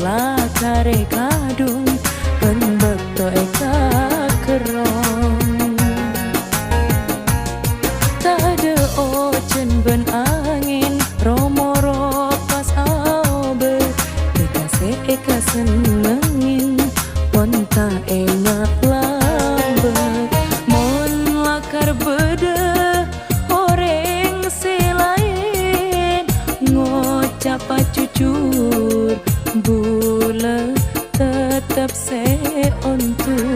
lah kare kadung penbekto eka kerong tade ocen ben angin romoro pas aobe eka senengin ponta enak lambek mon lakar bede horeng selain ngocap jujur bule tetap seontur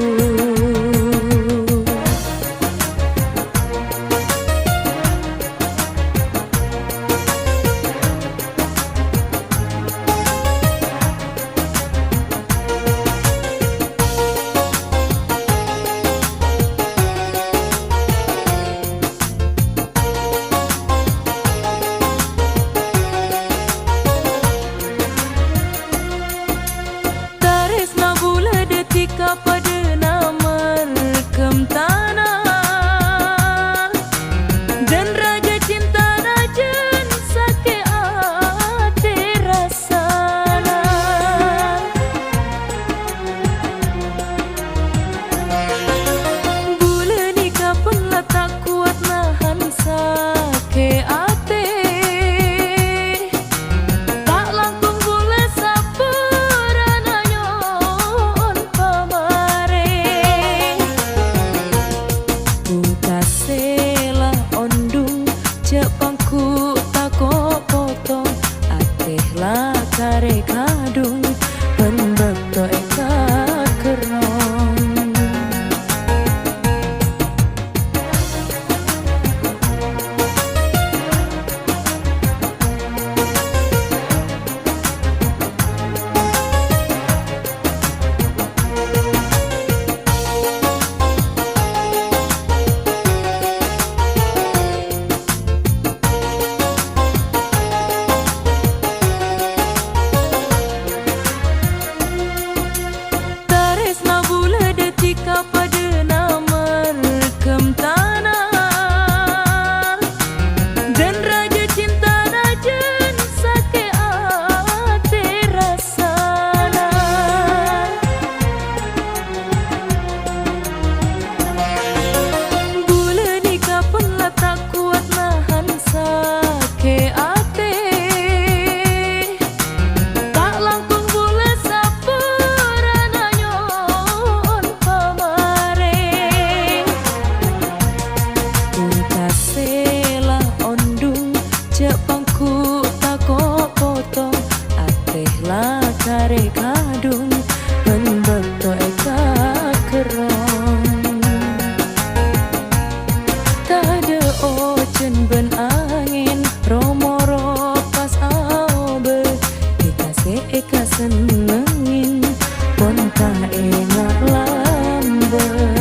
pada nama rekam tanah dan raja cinta rajan sake ate rasana bulan nikah pun lah tak kuat nahan sake ate Jepangku tako potong ateh lah kare kadung penbekto eka kerong pada nama rekam tanah dan raja cinta rajan sake ate rasana bulan nikah pun lah tak kuat nahan sake ate tak langkung bulan Jepangku tako potong ateh lah kare kadung penbekto eka kerong tade ocen ben angin romoro pas aobe eka senengin ponta enak lambek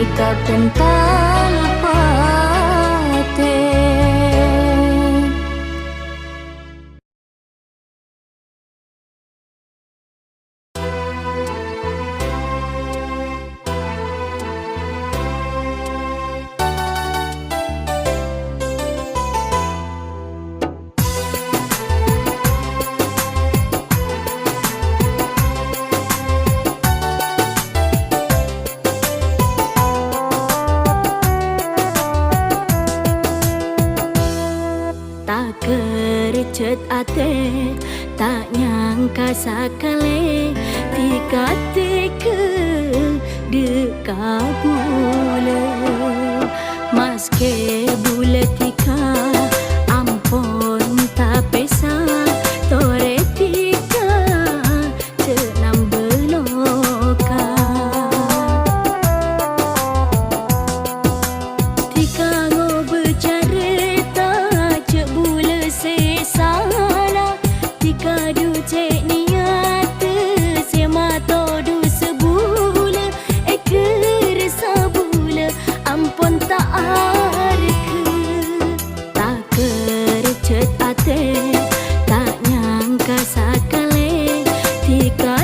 eka pental pate. Kercet ate tak nyangka sakale tika-tika dekabule maske bule tika ampon tak pesa tore tika cenam beloka tika ngobe carita cek bule sesala tika du cek niat semato du sebule eker sabule ampun tak arke tak kercet ate tak nyangka sakale tika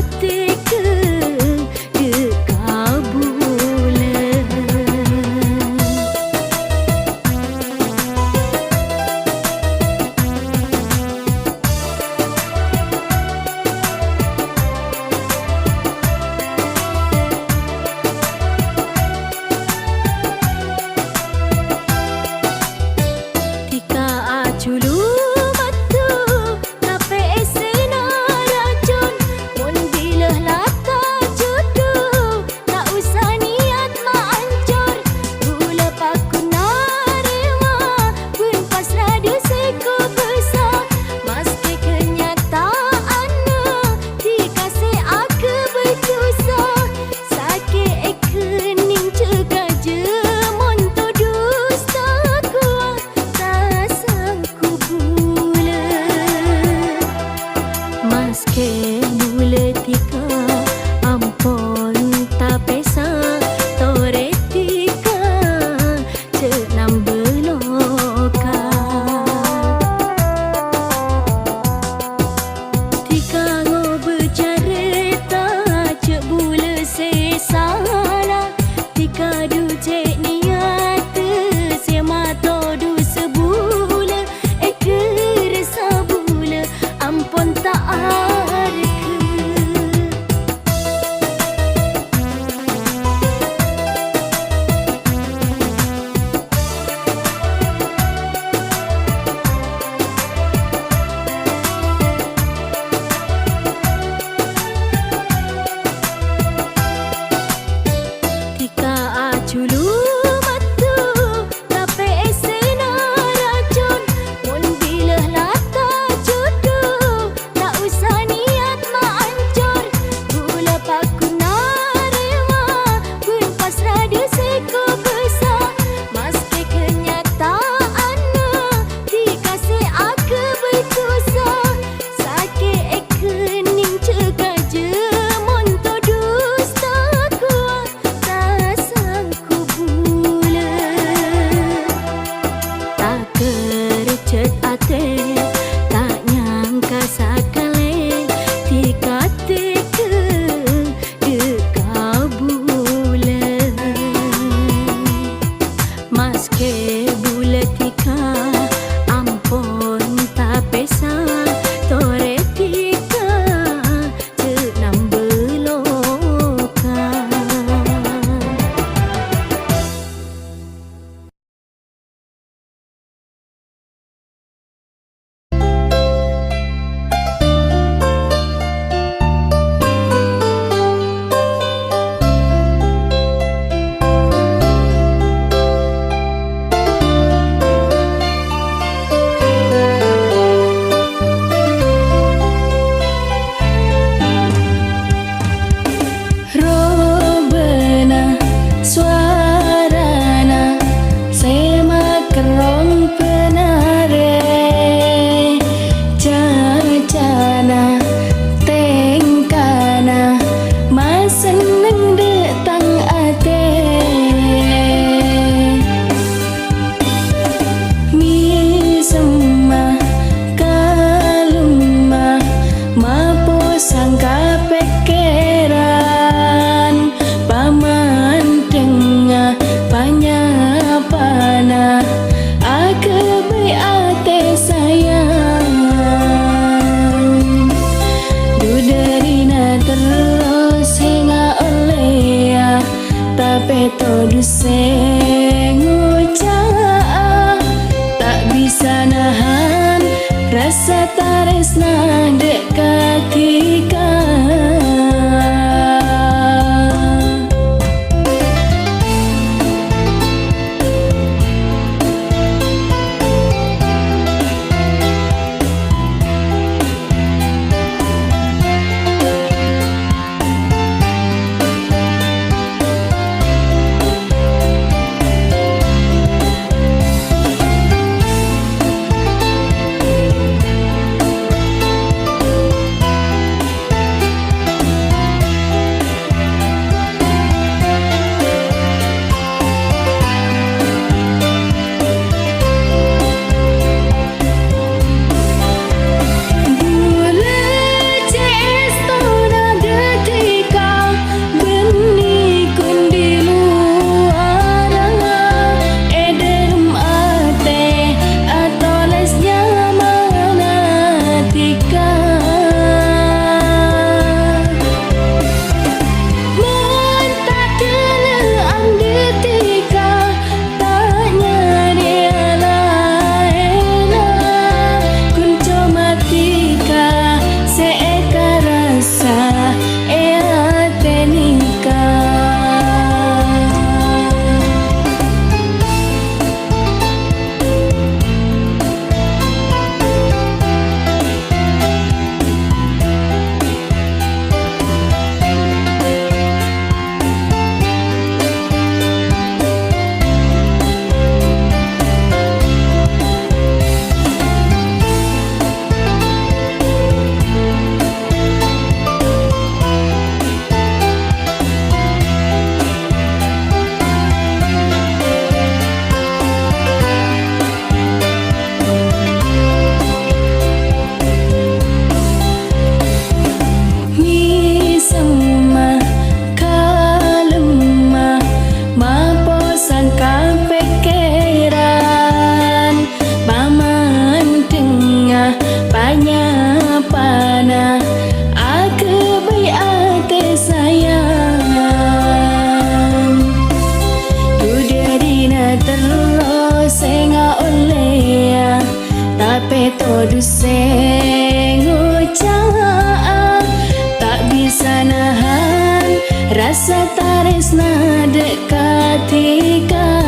bisa nahan rasa taresna dekatika.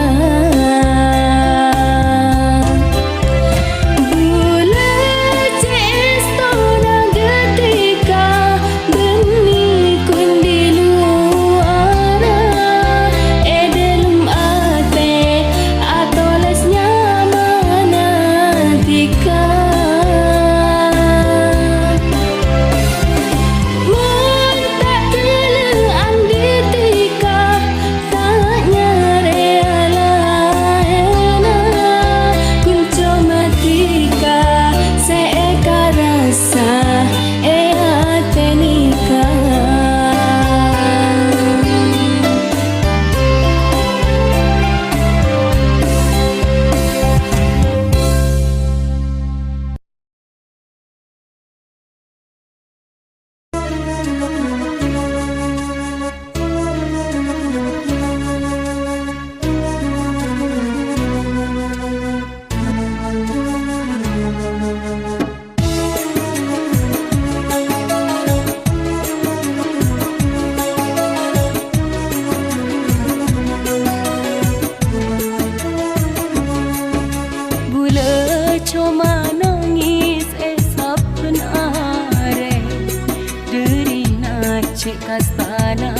Kastana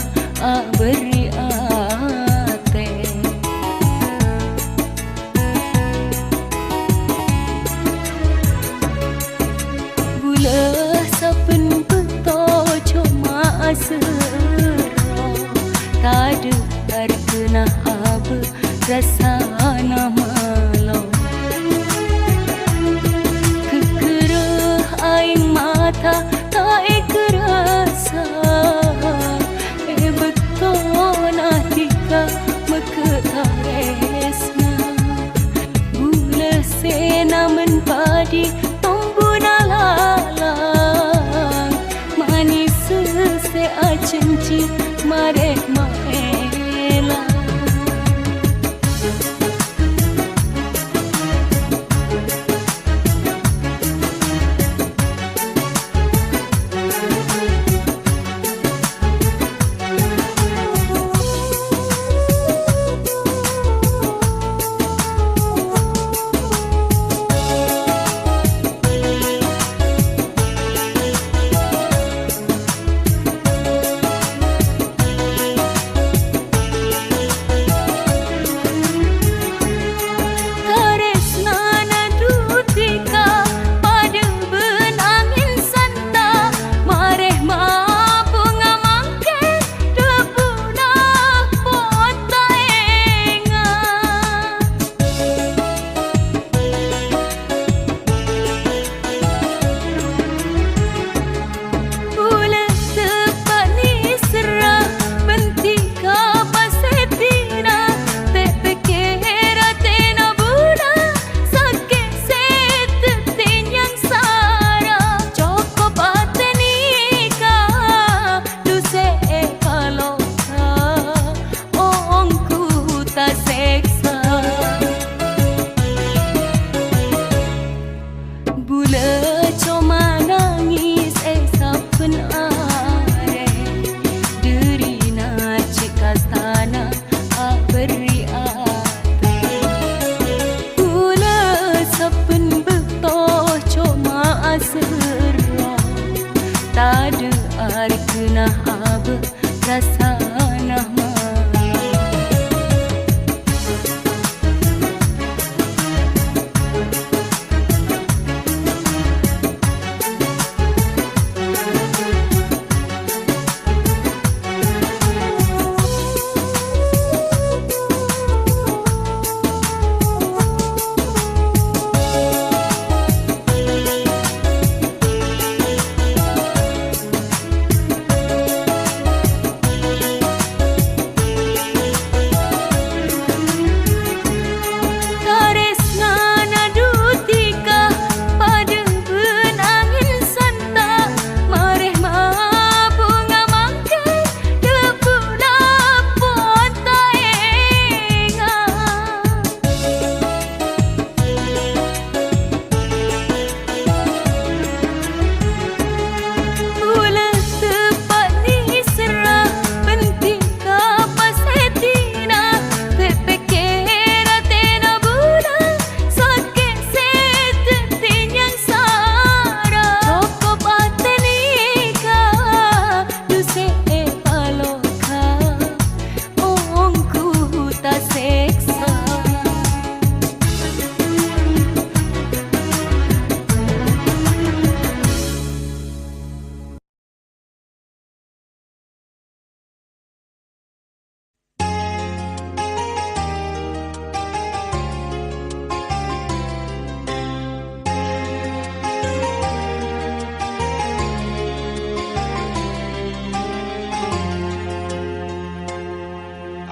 beri ate gula sapen peto cuma asero tadu terkena abe rasana malo kekerah aing mata tak kerasa meketaresna gula sena menpadi tombuna lalang manis se acenci marek maela. Tadu ari kenah abe rasana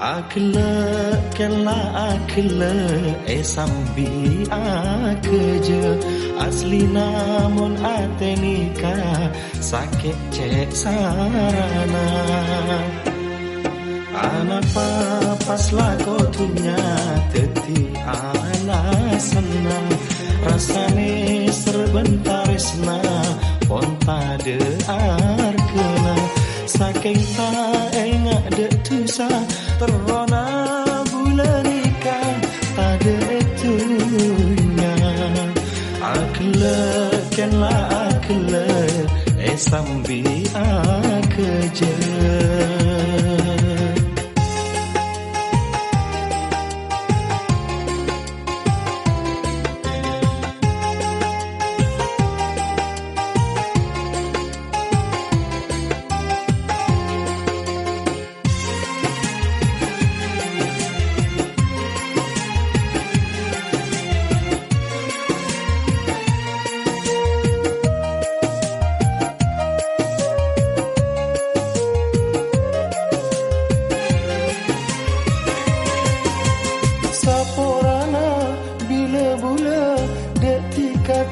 Akla kela akla sambi akeje asli namun atenika sakit cek sarana anak papas lako tunya teti ana senang rasane serbentar resna ponta de arkena saking ta engak de tusa terona bulan ikan tada etunya akla kenla akla sambi akeje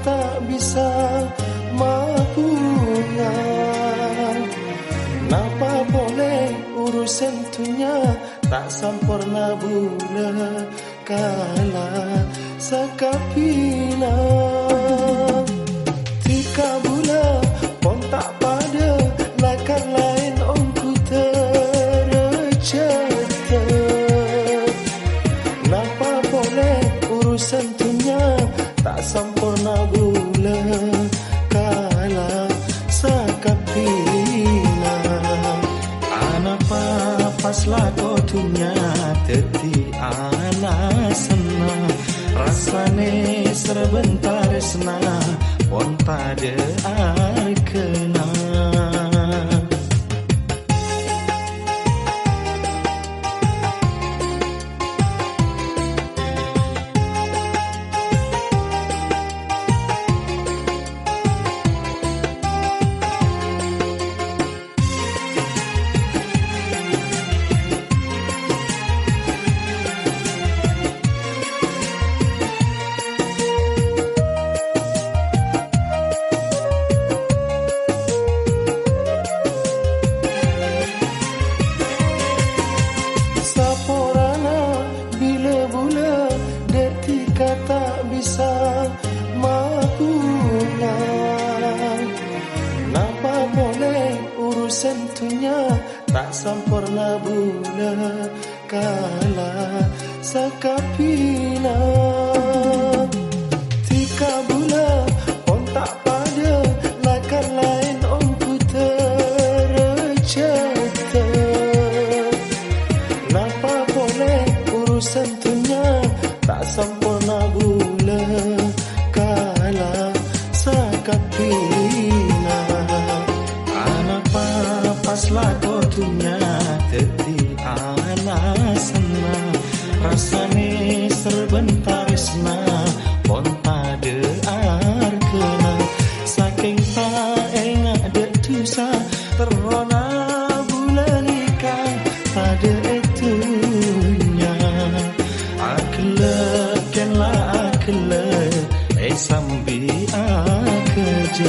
tak bisa mampunya. Napa boleh urusan tunya tak sempurna bula kala sakapina. Tika bula pun tak pada lakan lain ongku terceta. Napa boleh urusan tunya tak sempurna bula kala sakapina. Anak papas lako tunya teti ana senang rasane serbentar senang pon pada arkena. Tak bisa mampunya. Napa boleh urusan tunya tak sempurna bula kala sakapina. Tika bula pun tak pada lakan lain ongku terceta. Napa boleh urusan tunya tak sempurna bula kala sakapina. Anak papas lako tunya teti ana senang rasane serbentar resna pon pada arkena saking tak engak de tusa terona bulan ikan pada etunya. Akla kenla akla sambi akeje.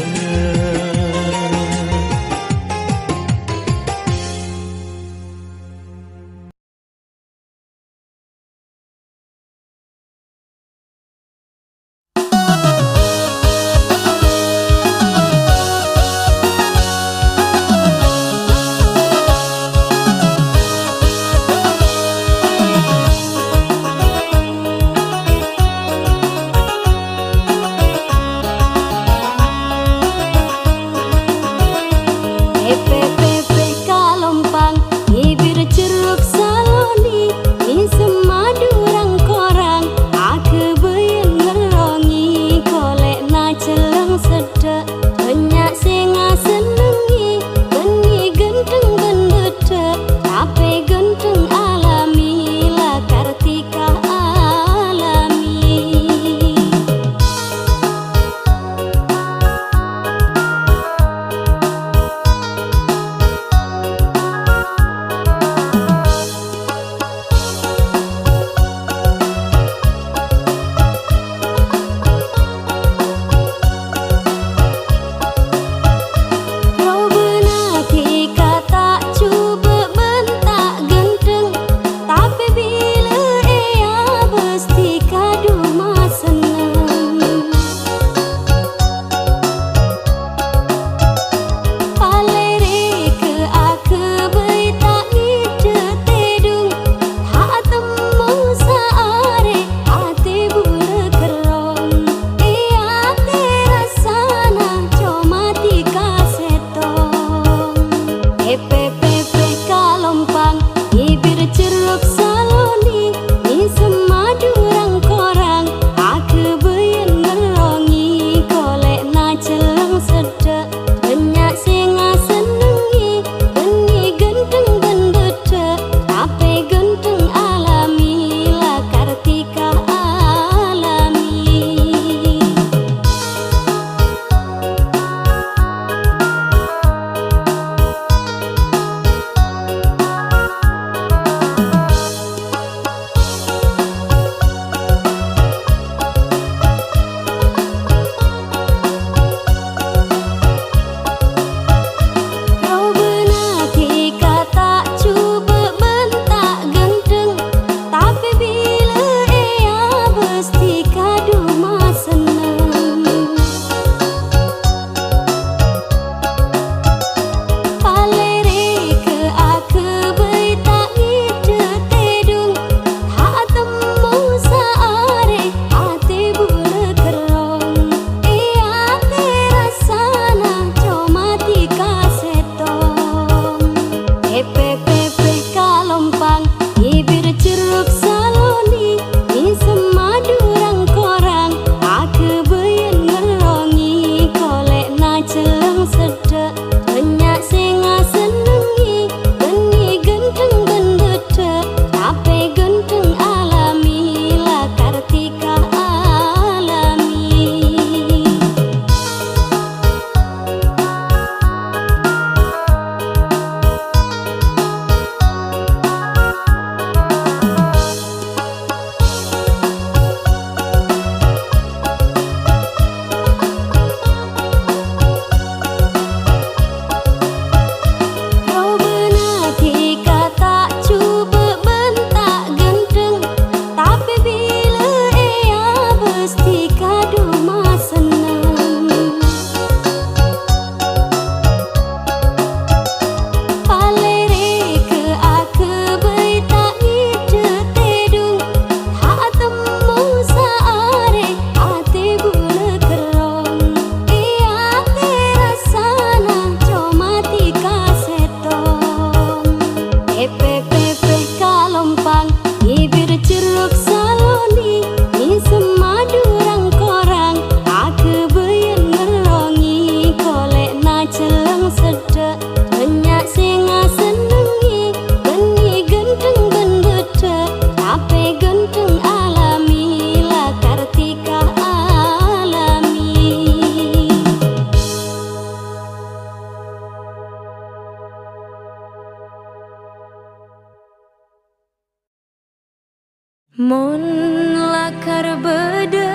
Mun lakar beda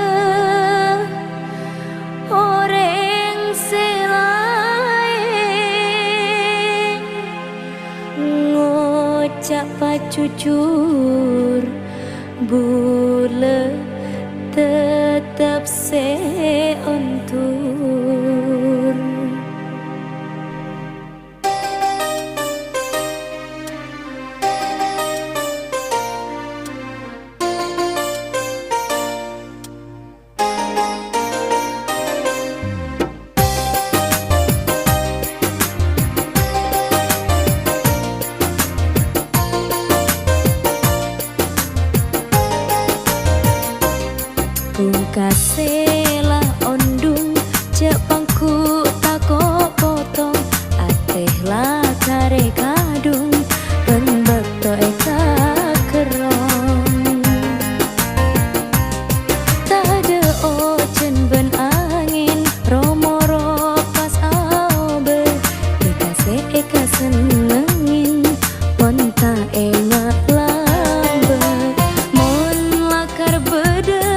orang selain ngocak pacucur bule tetap seontur. Pungkasela ondung cek pangku tako potong ateh lah kare kadung penbeto eka kerong tade ocen ben angin romoro pas aobe eka senengin ponta emak lambe mon lakar beda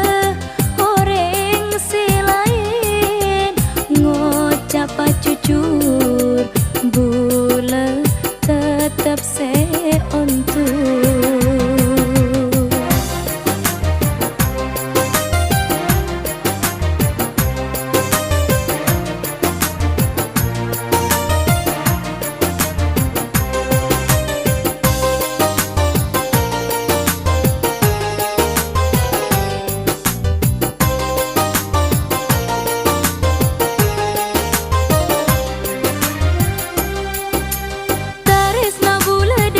pacucur bule tetap seontur. Bulan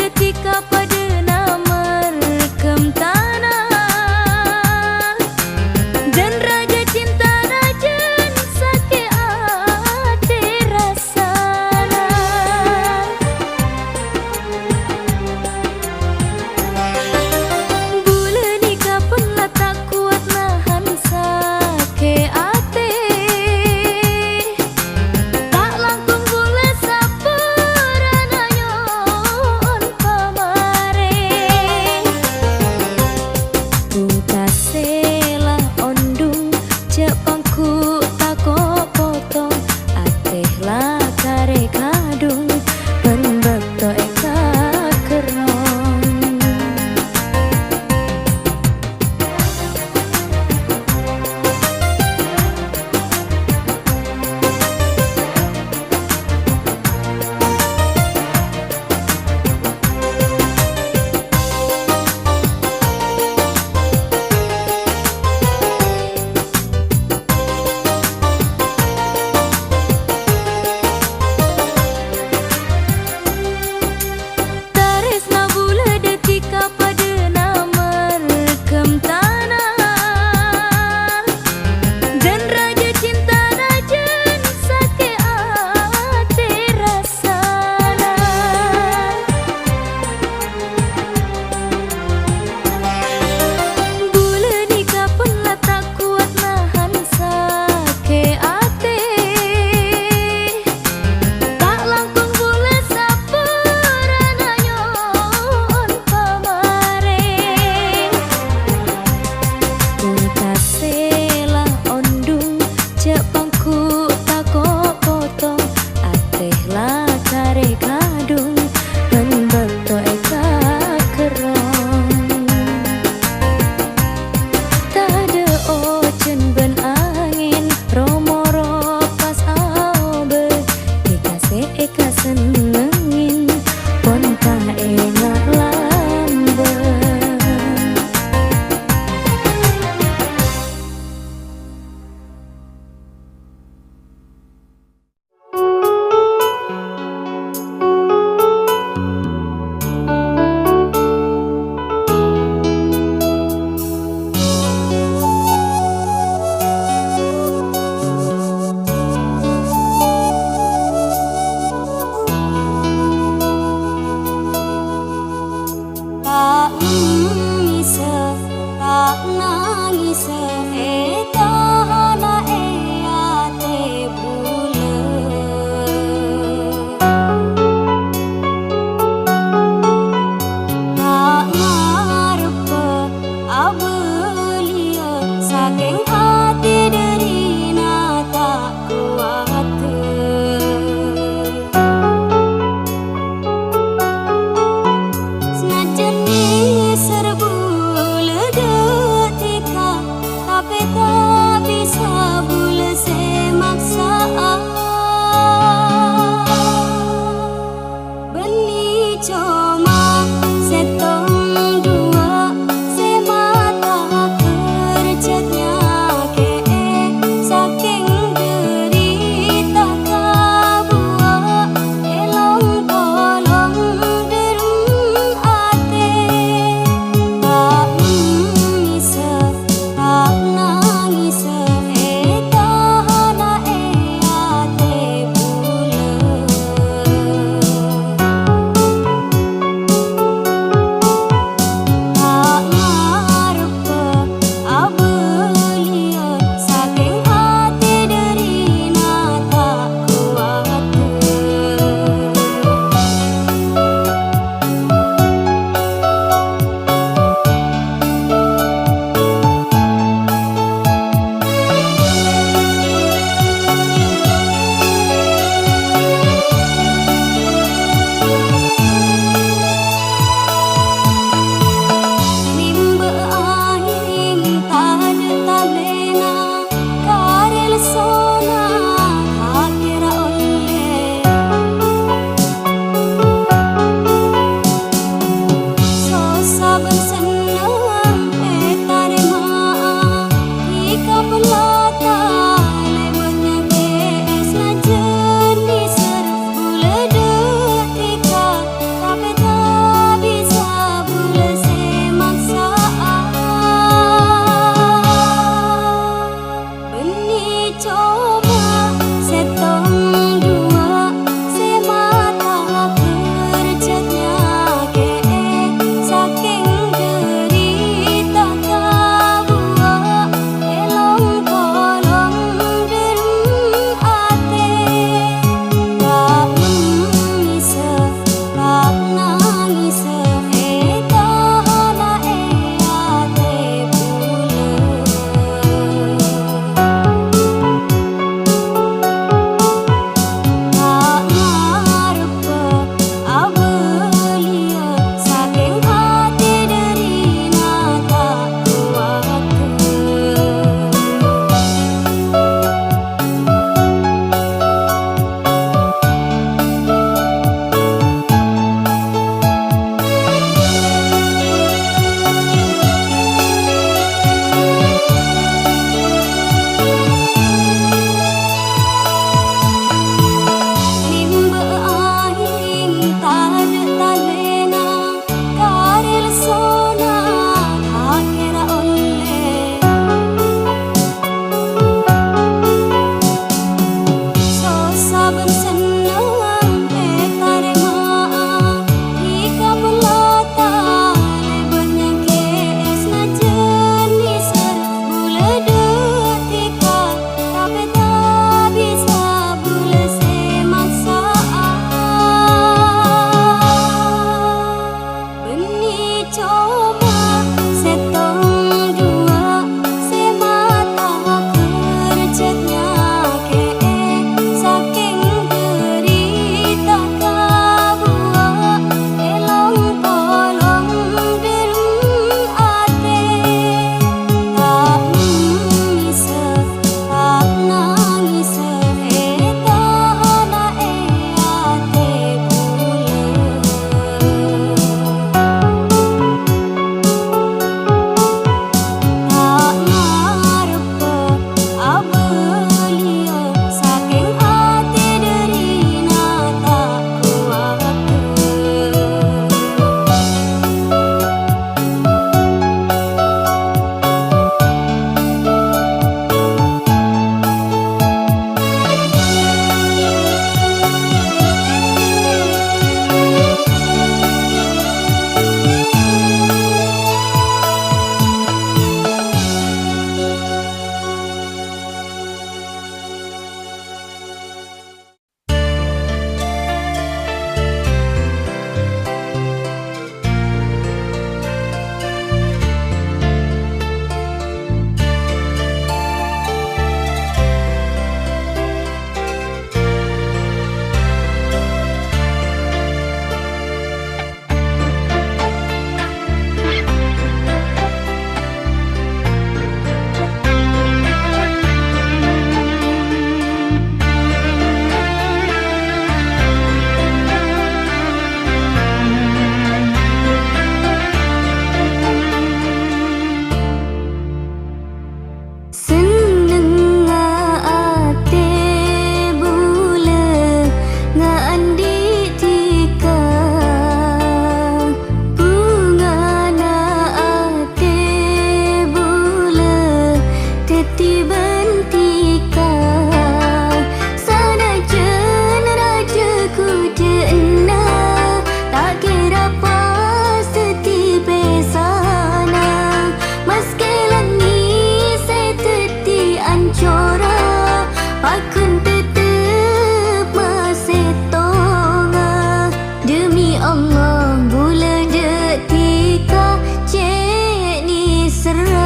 Allah bulan detika cek ni serang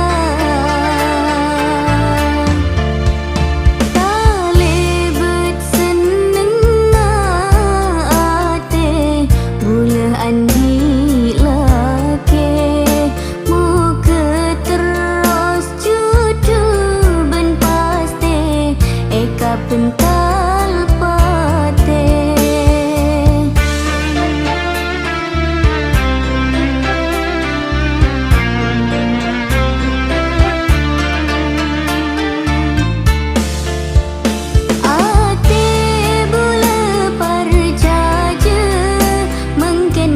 talibet seneng ate bulan andi lake muka terus cucu ben paste eka pental pate ate bula parjaja mungkin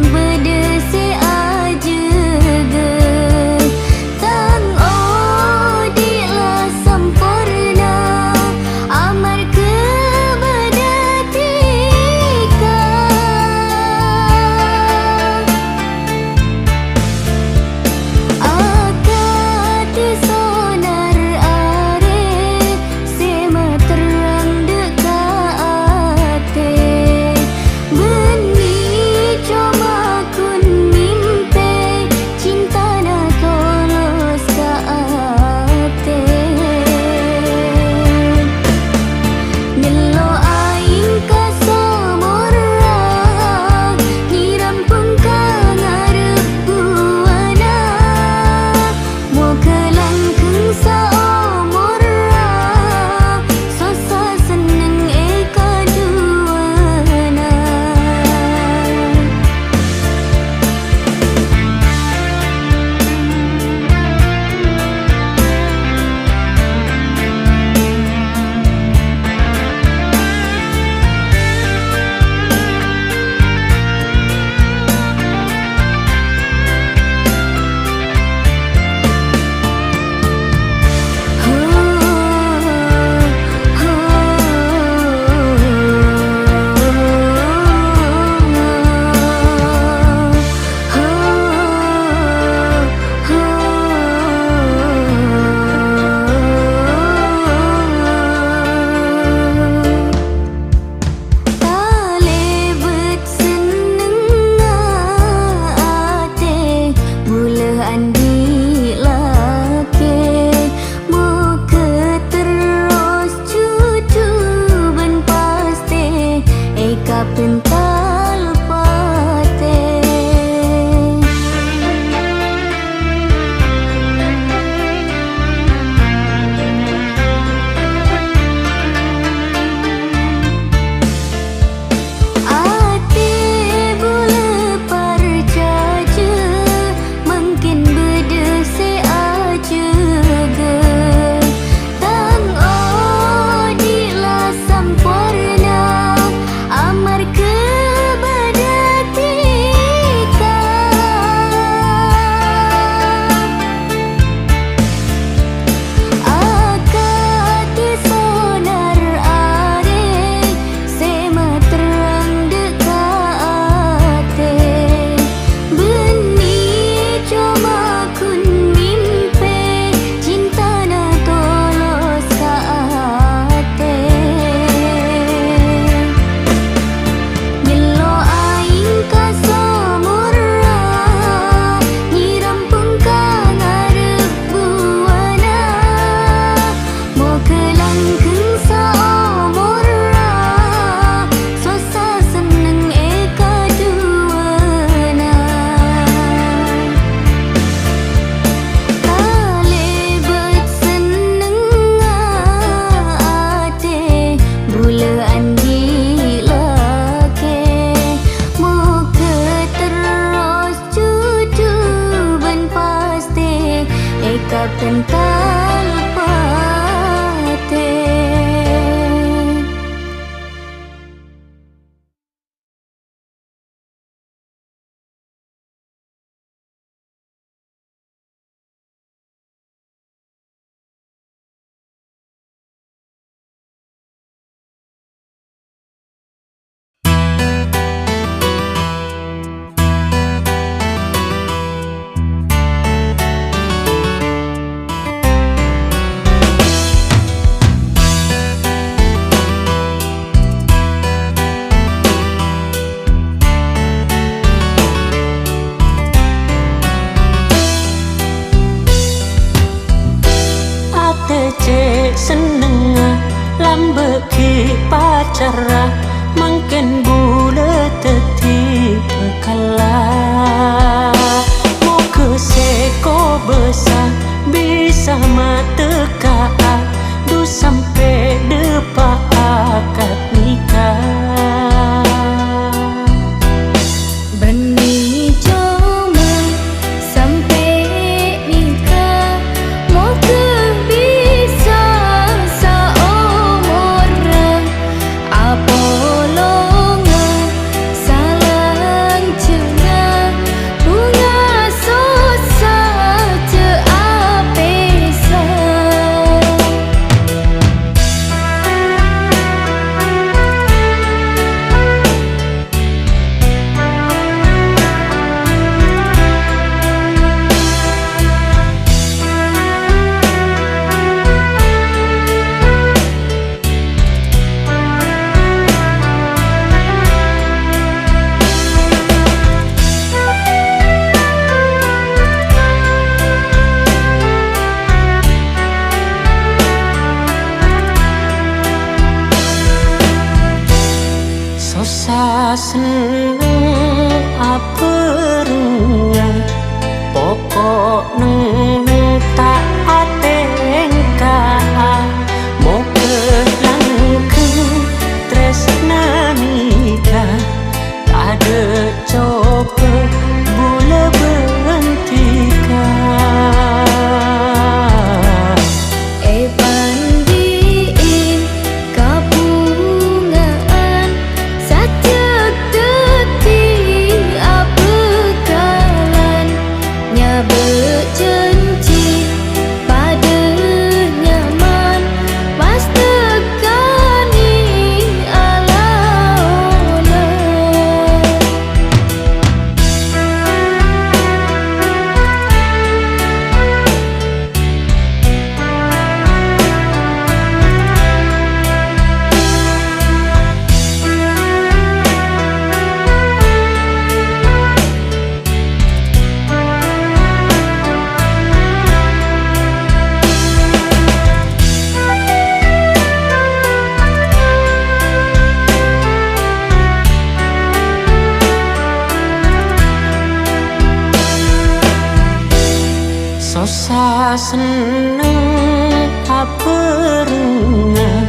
seneng apa renang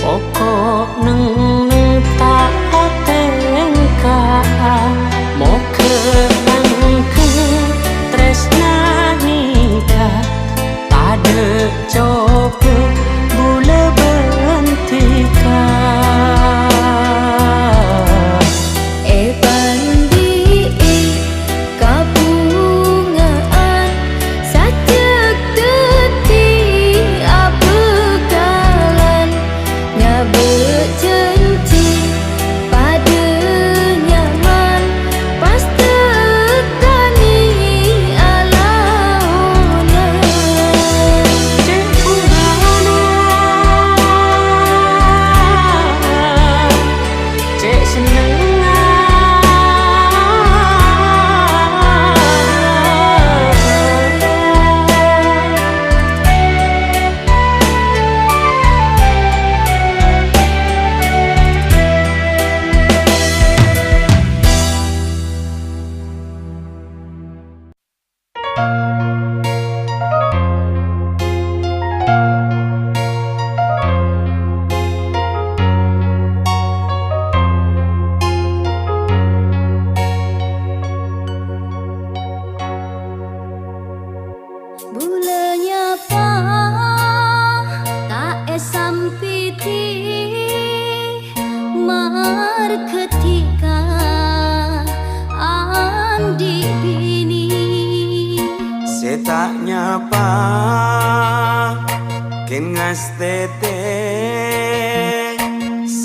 pokok neng tak tengka mau kerangke tresna nikah pada coba bula bentika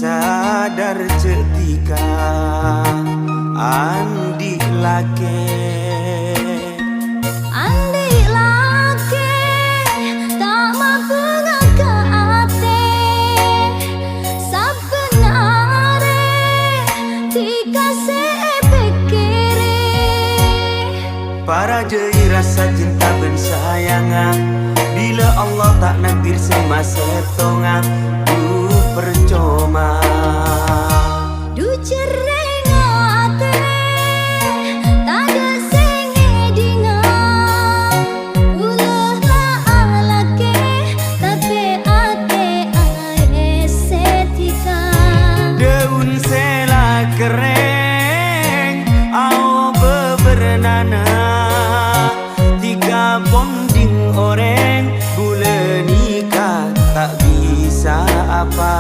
sadar cetika andi lake tak mampu ngakaate sabenare dikasih pikire para jei rasa cinta ben sayangan bila Allah tak nakdir semasa tonga percuma du cerai ngate tak ada sing edinga ulah lah alake tapi ate estetika daun sela kering au bebernana tiga bonding orang bulan nikah tak bisa apa.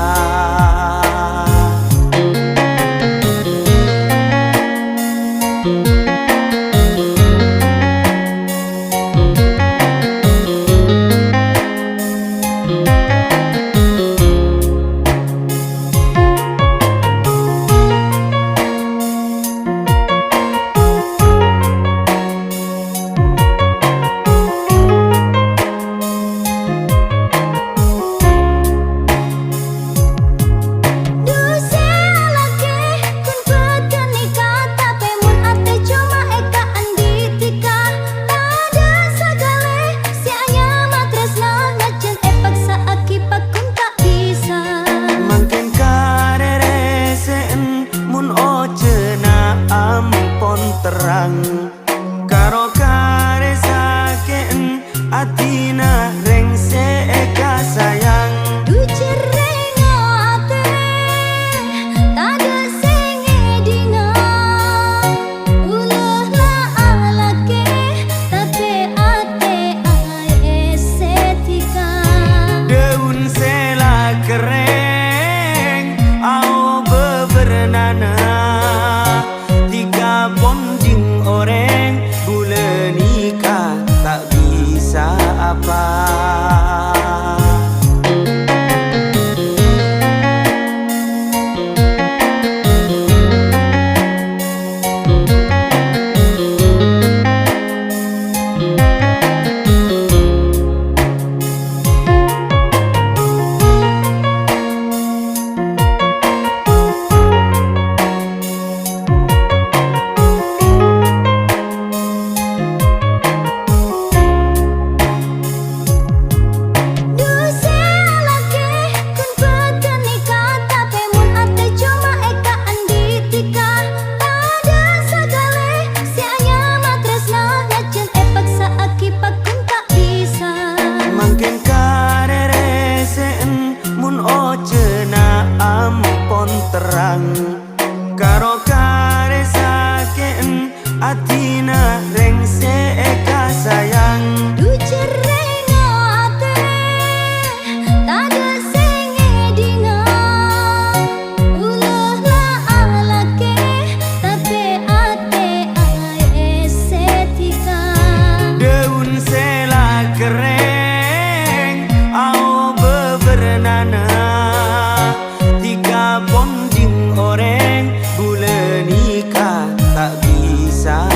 Terang karo kare saken atina reng seeka sayang du cerai ngate tak ada sing edinga ulah lah alake tapi ate estetika daun sela kering au bebernana tiga bonding orang bulan nikah tak bisa apa. Atina rengse eka sayang. Du cerengo ate tada sing edina ulah la alake tapi ate ae setika Daun sela kering au bebernana tiga bonding oreng bulan nikah tak bisa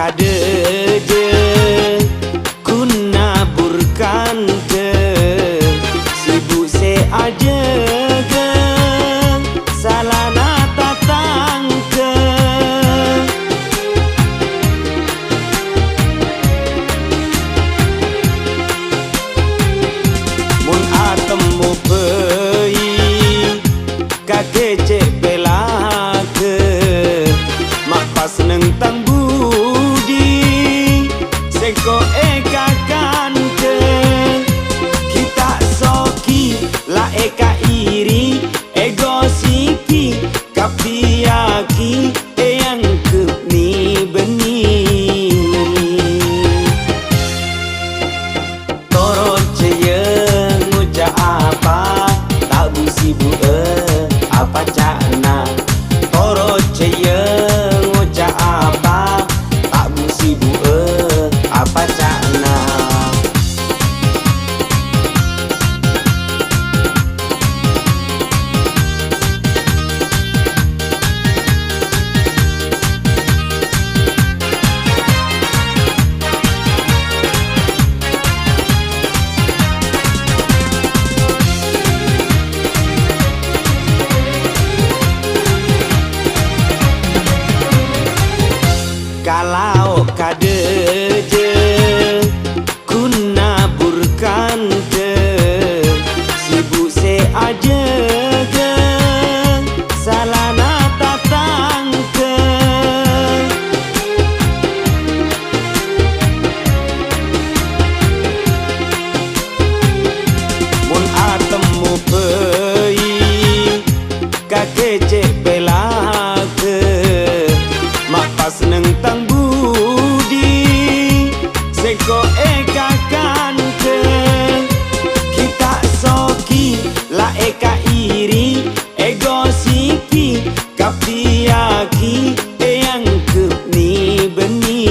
kade je kun naburkan ke sibuk se aja ke salah na tatang ke mun atem mu pei kake cek bela ke mak pas neng tang budi seko kakan ke kita soki la eka iri ego sipi kapiaki yang kepni beni toro ceye nguja apa tak busi bu apa cakna toro ceye nguja apa tak busi bu apa cakna kalau kade je kun naburkan ke sibuk se aja ke salah na tatang ke mun atem mu pei kake cek bela ke mak pas neng tang budi seko kakan ke kita soki la eka iri ego sipi kapiaki yang kepni beni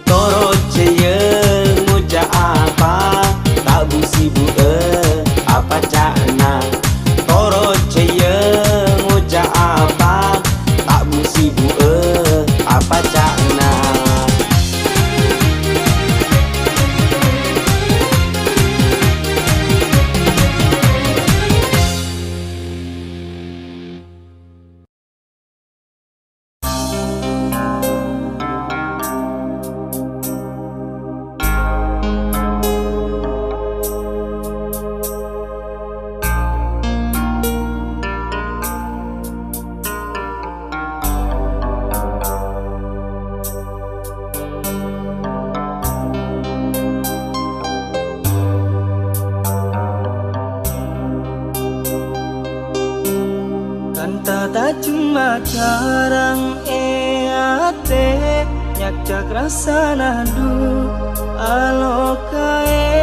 toro ceye nguja apa tak busi bu apa cakna toro ceye nguja apa tak busi bu apa cakna tak cuma carang eate nyak cak rasa nadu alokae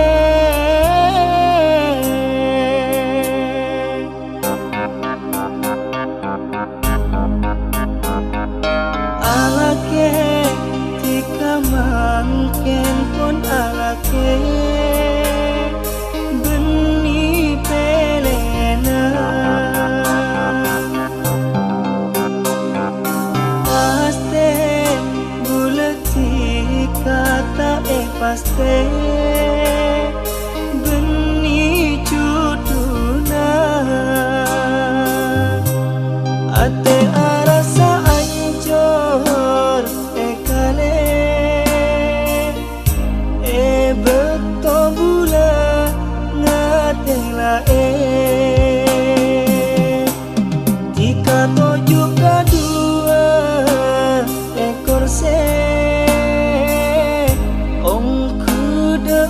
alake tika mangken pun alake beni pelena paste beni cuduna ate arasa ancor ekale beto bula ngatela jika toju kedua ekor se ong kuda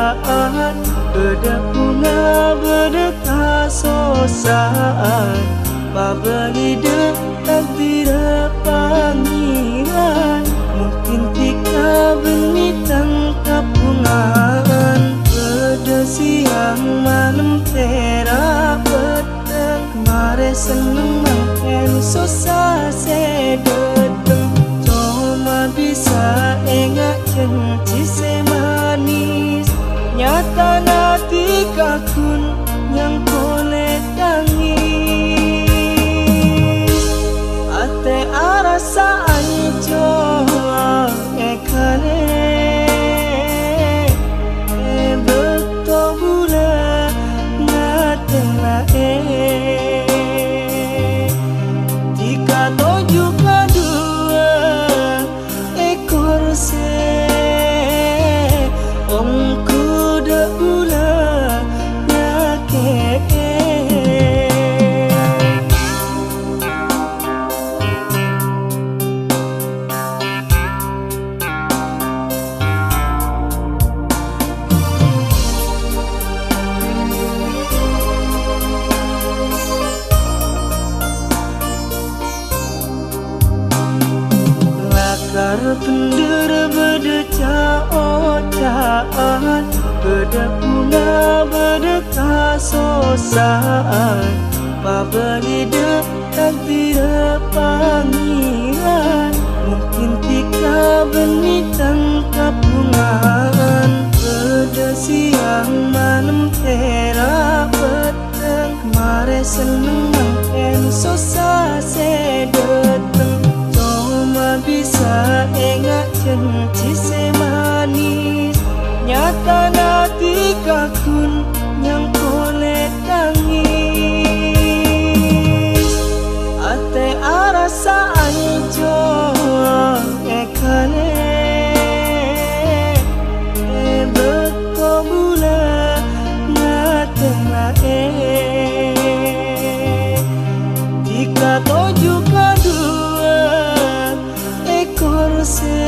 saat beda puna beda kasosaan pabeli de takdir pangiran mungkin tika benih tangkap pungan beda siang malam tera petang kemarin seneng makan susah sedeteng cuma bisa engak janji semanis nyata nanti kakun yang boleh tangis ate arasa anjo ekane beto bula ngatela jika tujuh kedua ekor se om kuda bula nyake lakar pendera berdeca ocaan beda puna beda kasosaan pabeli de takdir pangiran mungkin tika benih tangkap pungan beda siang malam tera petang kemarin seneng makan susah sedeteng cuma bisa engak janji semanis nyata nanti kakun yang boleh tangis ate arasa anjo ekane beto bula ngatela jika tujuh kedua ekor se